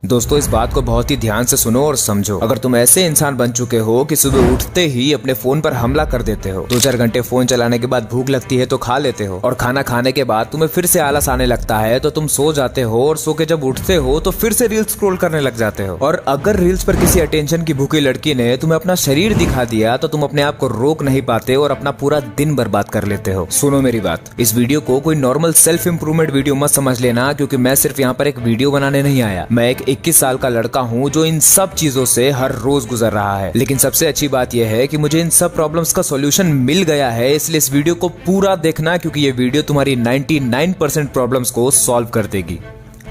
दोस्तों इस बात को बहुत ही ध्यान से सुनो और समझो। अगर तुम ऐसे इंसान बन चुके हो कि सुबह उठते ही अपने फोन पर हमला कर देते हो, 2-4 घंटे फोन चलाने के बाद भूख लगती है तो खा लेते हो, और खाना खाने के बाद तुम्हें फिर से आलस आने लगता है तो तुम सो जाते हो, और सो के जब उठते हो तो फिर से रील्स स्क्रॉल करने लग जाते हो। और अगर रील्स पर किसी अटेंशन की भूखी लड़की ने तुम्हें अपना शरीर दिखा दिया तो तुम अपने आप को रोक नहीं पाते और अपना पूरा दिन बर्बाद कर लेते हो। सुनो मेरी बात, इस वीडियो को कोई नॉर्मल सेल्फ इंप्रूवमेंट वीडियो मत समझ लेना, क्योंकि मैं सिर्फ यहाँ पर एक वीडियो बनाने नहीं आया। मैं एक 21 साल का लड़का हूँ जो इन सब चीजों से हर रोज गुजर रहा है। लेकिन सबसे अच्छी बात यह है कि मुझे इन सब प्रॉब्लम्स का सॉल्यूशन मिल गया है, इसलिए इस वीडियो को पूरा देखना, क्योंकि ये वीडियो तुम्हारी 99% प्रॉब्लम्स को सॉल्व कर देगी।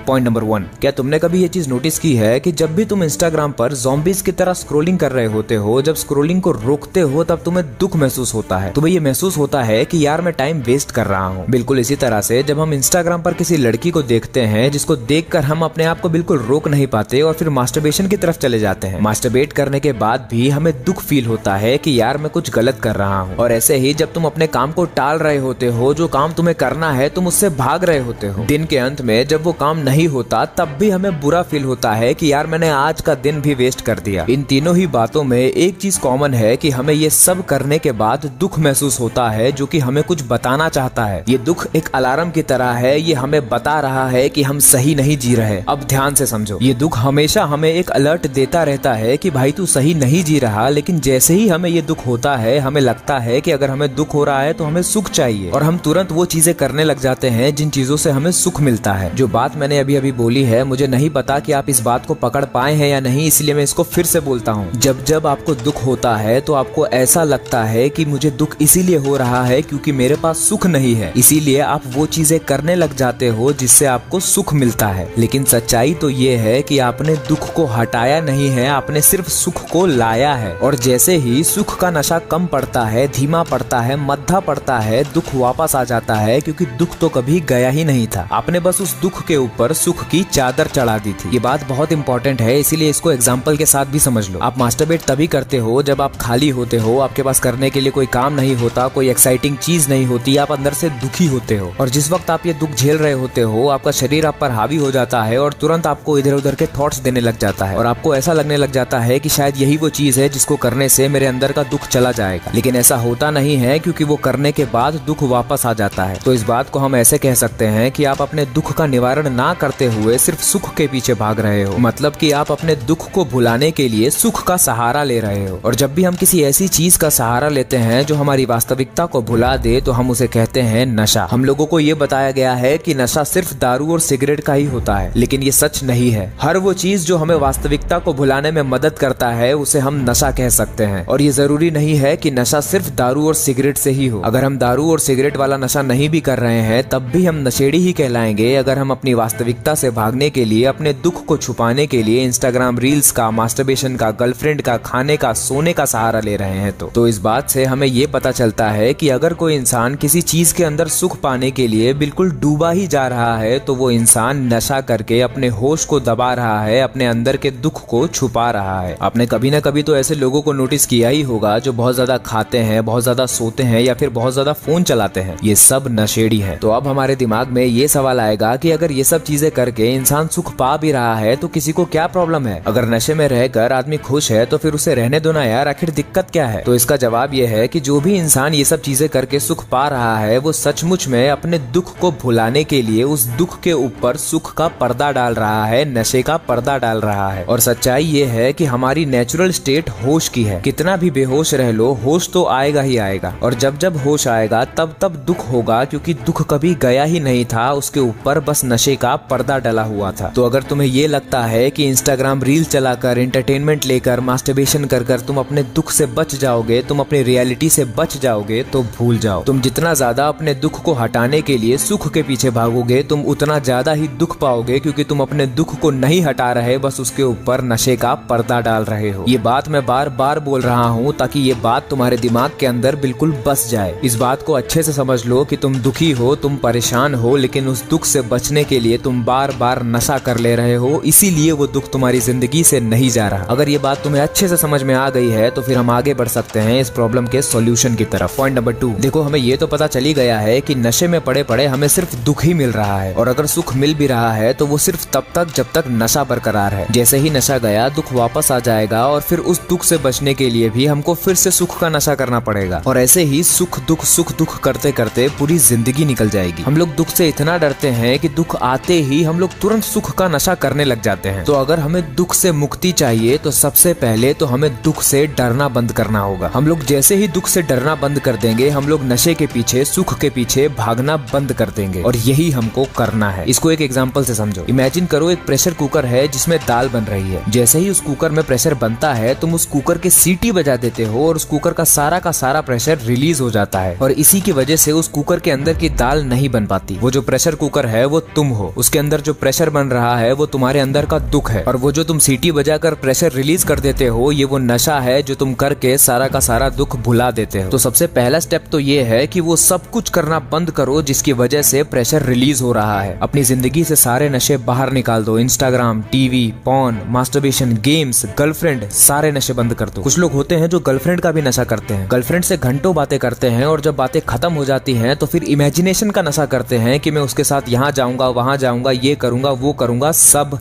पॉइंट नंबर 1, क्या तुमने कभी ये चीज नोटिस की है कि जब भी तुम इंस्टाग्राम पर ज़ॉम्बीज की तरह स्क्रॉलिंग कर रहे होते हो, जब स्क्रॉलिंग को रोकते हो तब तुम्हें दुख महसूस होता है। तुम्हें ये महसूस होता है कि यार मैं टाइम वेस्ट कर रहा हूँ। बिल्कुल इसी तरह से जब हम इंस्टाग्राम पर किसी लड़की को देखते हैं जिसको देखकर हम अपने आप को बिल्कुल रोक नहीं पाते और फिर मास्टरबेशन की तरफ चले जाते हैं। मास्टरबेट करने के बाद भी हमें दुख फील होता है कि यार मैं कुछ गलत कर रहा हूँ। और ऐसे ही जब तुम अपने काम को टाल रहे होते हो, जो काम तुम्हें करना है तुम उससे भाग रहे होते हो, दिन के अंत में जब वो काम नहीं होता तब भी हमें बुरा फील होता है कि यार मैंने आज का दिन भी वेस्ट कर दिया। इन तीनों ही बातों में एक चीज कॉमन है कि हमें ये सब करने के बाद दुख महसूस होता है, जो कि हमें कुछ बताना चाहता है। ये दुख एक अलार्म की तरह है, ये हमें बता रहा है कि हम सही नहीं जी रहे। अब ध्यान से समझो, ये दुख हमेशा हमें एक अलर्ट देता रहता है कि भाई तू सही नहीं जी रहा। लेकिन जैसे ही हमें ये दुख होता है, हमें लगता है कि अगर हमें दुख हो रहा है तो हमें सुख चाहिए, और हम तुरंत वो चीजें करने लग जाते हैं जिन चीजों से हमें सुख मिलता है। जो बात मैंने अभी अभी बोली है, मुझे नहीं पता कि आप इस बात को पकड़ पाए हैं या नहीं, इसलिए मैं इसको फिर से बोलता हूँ। जब जब आपको दुख होता है तो आपको ऐसा लगता है कि मुझे दुख इसीलिए हो रहा है क्योंकि मेरे पास सुख नहीं है, इसीलिए आप वो चीजें करने लग जाते हो जिससे आपको सुख मिलता है। लेकिन सच्चाई तो ये है कि आपने दुख को हटाया नहीं है, आपने सिर्फ सुख को लाया है। और जैसे ही सुख का नशा कम पड़ता है, धीमा पड़ता है, मद्धा पड़ता है, दुख वापस आ जाता है, क्योंकि दुख तो कभी गया ही नहीं था। आपने बस उस दुख के ऊपर सुख की चादर चढ़ा दी थी। ये बात बहुत इंपॉर्टेंट है, इसीलिए इसको एग्जांपल के साथ भी समझ लो। आप मास्टरबेट तभी करते हो जब आप खाली होते हो, आपके पास करने के लिए कोई काम नहीं होता, कोई एक्साइटिंग चीज नहीं होती, आप अंदर से दुखी होते हो। और जिस वक्त आप ये दुख झेल रहे होते हो, आपका शरीर आप पर हावी हो जाता है और तुरंत आपको इधर उधर के थॉट्स देने लग जाता है, और आपको ऐसा लगने लग जाता है कि शायद यही वो चीज है जिसको करने से मेरे अंदर का दुख चला जाएगा। लेकिन ऐसा होता नहीं है, क्योंकि वो करने के बाद दुख वापस आ जाता है। तो इस बात को हम ऐसे कह सकते हैं कि आप अपने दुख का निवारण ना करते हुए सिर्फ सुख के पीछे भाग रहे हो। मतलब कि आप अपने दुख को भुलाने के लिए सुख का सहारा ले रहे हो। और जब भी हम किसी ऐसी चीज का सहारा लेते हैं जो हमारी वास्तविकता को भुला दे, तो हम उसे कहते हैं नशा। हम लोगों को ये बताया गया है कि नशा सिर्फ दारू और सिगरेट का ही होता है, लेकिन ये सच नहीं है। हर वो चीज जो हमें वास्तविकता को भुलाने में मदद करता है, उसे हम नशा कह सकते हैं। और ये जरूरी नहीं है कि नशा सिर्फ दारू और सिगरेट से ही हो। अगर हम दारू और सिगरेट वाला नशा नहीं भी कर रहे हैं, तब भी हम नशेड़ी ही कहलाएंगे, अगर हम अपनी वास्तविकता से भागने के लिए, अपने दुख को छुपाने के लिए इंस्टाग्राम रील्स का, मास्टरबेशन का, गर्लफ्रेंड का, खाने का, सोने का सहारा ले रहे हैं। तो इस बात से हमें ये पता चलता है कि अगर कोई इंसान किसी चीज के अंदर सुख पाने के लिए बिल्कुल डूबा ही जा रहा है, तो वो इंसान नशा करके अपने होश को दबा रहा है, अपने अंदर के दुख को छुपा रहा है। आपने कभी ना कभी तो ऐसे लोगों को नोटिस किया ही होगा जो बहुत ज्यादा खाते हैं, बहुत ज्यादा सोते हैं, या फिर बहुत ज्यादा फोन चलाते हैं। ये सब नशेड़ी है। तो अब हमारे दिमाग में ये सवाल आएगा कि अगर ये सब चीजें करके इंसान सुख पा भी रहा है तो किसी को क्या प्रॉब्लम है? अगर नशे में रहकर आदमी खुश है तो फिर उसे रहने दो ना यार, आखिर दिक्कत क्या है? तो इसका जवाब ये है कि जो भी इंसान ये सब चीजें करके सुख पा रहा है, वो सचमुच में अपने दुख को भुलाने के लिए उस दुख के ऊपर सुख का पर्दा डाल रहा है, नशे का पर्दा डाल रहा है। और सच्चाई ये है कि हमारी नेचुरल स्टेट होश की है। कितना भी बेहोश रह लो, होश तो आएगा ही आएगा। और जब जब होश आएगा तब तब दुख होगा, क्योंकि दुख कभी गया ही नहीं था, उसके ऊपर बस नशे का पर्दा डला हुआ था। तो अगर तुम्हें ये लगता है कि इंस्टाग्राम रील चलाकर, एंटरटेनमेंट लेकर, मास्टरबेशन कर कर तुम अपने दुख से बच जाओगे, तुम अपनी रियलिटी से बच जाओगे, तो भूल जाओ। तुम जितना ज्यादा अपने दुख को हटाने के लिए सुख के पीछे भागोगे, तुम उतना ज्यादा ही दुख पाओगे, क्योंकि तुम अपने दुख को नहीं हटा रहे, बस उसके ऊपर नशे का पर्दा डाल रहे हो। ये बात मैं बार बार बोल रहा हूँ ताकि ये बात तुम्हारे दिमाग के अंदर बिल्कुल बस जाए। इस बात को अच्छे से समझ लो कि तुम दुखी हो, तुम परेशान हो, लेकिन उस दुख से बचने के लिए तुम तुम बार बार नशा कर ले रहे हो, इसीलिए वो दुख तुम्हारी जिंदगी से नहीं जा रहा। अगर ये बात तुम्हें अच्छे से समझ में आ गई है तो फिर हम आगे बढ़ सकते हैं इस प्रॉब्लम के सॉल्यूशन की तरफ। पॉइंट नंबर 2, देखो हमें ये तो पता चली गया है कि नशे में पड़े पड़े हमें सिर्फ दुख ही मिल रहा है, और अगर सुख मिल भी रहा है तो वो सिर्फ तब तक जब तक नशा बरकरार है। जैसे ही नशा गया दुख वापस आ जाएगा, और फिर उस दुख से बचने के लिए भी हमको फिर से सुख का नशा करना पड़ेगा, और ऐसे ही सुख दुख करते करते पूरी जिंदगी निकल जाएगी। हम लोग दुख से इतना डरते हैं कि दुख आते ही हम लोग तुरंत सुख का नशा करने लग जाते हैं। तो अगर हमें दुख से मुक्ति चाहिए तो सबसे पहले तो हमें दुख से डरना बंद करना होगा। हम लोग जैसे ही दुख से डरना बंद कर देंगे, हम लोग नशे के पीछे, सुख के पीछे भागना बंद कर देंगे, और यही हमको करना है। इसको एक एग्जांपल से समझो। इमेजिन करो एक प्रेशर कुकर है जिसमें दाल बन रही है। जैसे ही उस कुकर में प्रेशर बनता है, तुम उस कुकर के सीटी बजा देते हो और उस कुकर का सारा प्रेशर रिलीज हो जाता है, और इसी की वजह से उस कुकर के अंदर की दाल नहीं बन पाती। वो जो प्रेशर कुकर है वो तुम हो, उसके अंदर जो प्रेशर बन रहा है वो तुम्हारे अंदर का दुख है, और वो जो तुम सीटी बजाकर प्रेशर रिलीज कर देते हो ये वो नशा है जो तुम करके सारा का सारा दुख भुला देते हो। तो सबसे पहला स्टेप तो ये है कि वो सब कुछ करना बंद करो जिसकी वजह से प्रेशर रिलीज हो रहा है। अपनी जिंदगी से सारे नशे बाहर निकाल दो। Instagram, TV, porn, masturbation, games, girlfriend, सारे नशे बंद कर दो। कुछ लोग होते हैं जो गर्लफ्रेंड का भी नशा करते हैं, गर्लफ्रेंड से घंटों बातें करते हैं, और जब बातें खत्म हो जाती हैं तो फिर इमेजिनेशन का नशा करते हैं कि मैं उसके साथ यहाँ जाऊंगा, वहां जाऊंगा, ये करूंगा, वो करूंगा। सब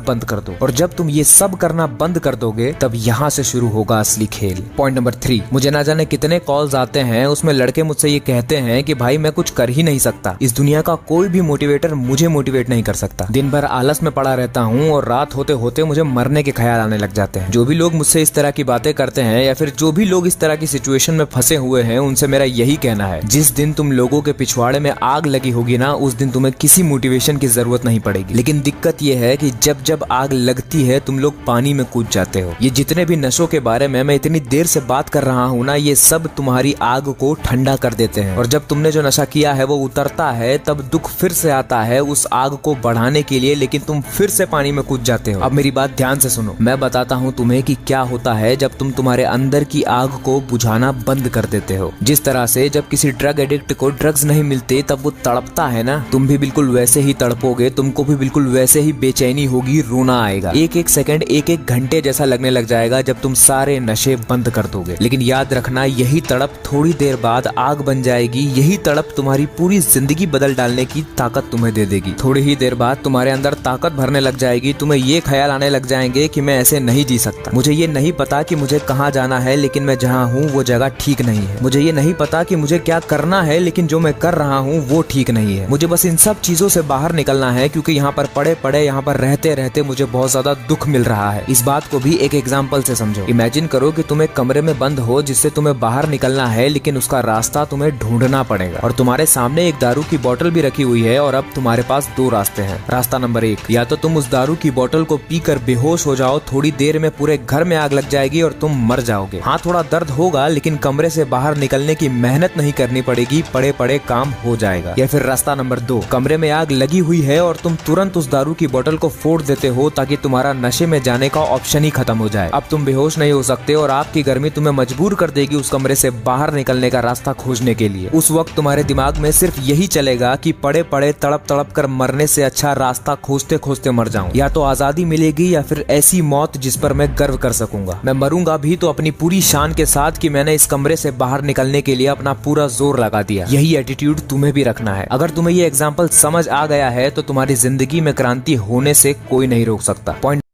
बंद कर दो। और जब तुम ये सब करना बंद कर दोगे तब यहाँ से शुरू होगा असली खेल। पॉइंट नंबर 3, मुझे ना जाने कितने कॉल्स आते हैं, उसमें लड़के मुझसे ये कहते हैं कि भाई मैं कुछ कर ही नहीं सकता, इस दुनिया का कोई भी मोटिवेटर मुझे मोटिवेट नहीं कर सकता। दिन भर आलस में पड़ा रहता हूँ और रात होते होते मुझे मरने के ख्याल आने लग जाते हैं। जो भी लोग मुझसे इस तरह की बातें करते हैं या फिर जो भी लोग इस तरह की सिचुएशन में फंसे हुए हैं, उनसे मेरा यही कहना है, जिस दिन तुम लोगों के पिछवाड़े में आग लगी होगी ना, उस दिन तुम्हें किसी मोटिवेशन की जरूरत नहीं पड़ेगी। लेकिन दिक्कत यह है कि जब जब आग लगती है तुम लोग पानी में कूद जाते हो। ये जितने भी नशों के बारे में मैं इतनी देर से बात कर रहा हूँ ना, ये सब तुम्हारी आग को ठंडा कर देते हैं, और जब तुमने जो नशा किया है वो उतरता है तब दुख फिर से आता है उस आग को बढ़ाने के लिए, लेकिन तुम फिर से पानी में कूद जाते हो। अब मेरी बात ध्यान से सुनो, मैं बताता हूँ तुम्हें कि क्या होता है जब तुम तुम्हारे अंदर की आग को बुझाना बंद कर देते हो। जिस तरह से जब किसी ड्रग एडिक्ट को ड्रग्स नहीं मिलते तब वो तड़पता है ना, तुम भी बिल्कुल वैसे ही तड़पोगे, तुमको भी बिल्कुल वैसे ही बेचैनी होगी, रोना आएगा, एक एक सेकंड, एक एक घंटे जैसा लगने लग जाएगा जब तुम सारे नशे बंद कर दोगे। लेकिन याद रखना, यही तड़प थोड़ी देर बाद आग बन जाएगी, यही तड़प तुम्हारी पूरी जिंदगी बदल डालने की ताकत तुम्हें दे देगी। थोड़ी ही देर बाद तुम्हारे अंदर ताकत भरने लग जाएगी, तुम्हें ये ख्याल आने लग जाएंगे कि मैं ऐसे नहीं जी सकता, मुझे ये नहीं पता कि मुझे कहाँ जाना है, लेकिन मैं जहाँ हूँ वो जगह ठीक नहीं है, मुझे ये नहीं पता कि मुझे क्या करना है, लेकिन जो मैं कर रहा हूँ वो ठीक नहीं है, मुझे बस इन सब चीजों से बाहर निकलना है, क्योंकि यहाँ पर पड़े पड़े, यहाँ पर रहते रहते मुझे बहुत ज्यादा दुख मिल रहा है। इस बात को भी एक एग्जांपल से समझो। इमेजिन करो कि तुम एक कमरे में बंद हो जिससे तुम्हें बाहर निकलना है, लेकिन उसका रास्ता तुम्हें ढूंढना पड़ेगा, और तुम्हारे सामने एक दारू की बोतल भी रखी हुई है, और अब तुम्हारे पास दो रास्ते हैं। रास्ता नंबर 1, या तो तुम उस दारू की बोतल को पीकर बेहोश हो जाओ, थोड़ी देर में पूरे घर में आग लग जाएगी और तुम मर जाओगे। हाँ, थोड़ा दर्द होगा, लेकिन कमरे से बाहर निकलने की मेहनत नहीं करनी पड़ेगी, पड़े पड़े काम हो जाएगा। या फिर रास्ता नंबर 2, कमरे में आग लगी हुई है और तुम तुरंत उस दारू की बोतल को फोड़ देते हो ताकि तुम्हारा नशे में जाने का ऑप्शन ही खत्म हो जाए। अब तुम बेहोश नहीं हो सकते और आपकी गर्मी तुम्हें मजबूर कर देगी उस कमरे से बाहर निकलने का रास्ता खोजने के लिए। उस वक्त तुम्हारे दिमाग में सिर्फ यही चलेगा कि पड़े पड़े तड़प तड़प कर मरने से अच्छा रास्ता खोजते खोजते मर जाऊं, या तो आजादी मिलेगी या फिर ऐसी मौत जिस पर मैं गर्व कर सकूंगा। मैं मरूंगा भी तो अपनी पूरी शान के साथ कि मैंने इस कमरे से बाहर निकलने के लिए अपना पूरा जोर लगा दिया। यही एटीट्यूड तुम्हें भी रखना है। अगर तुम्हें ये एग्जाम्पल समझ आ गया है तो तुम्हारी जिंदगी में क्रांति होने से कोई नहीं रोक सकता। पॉइंट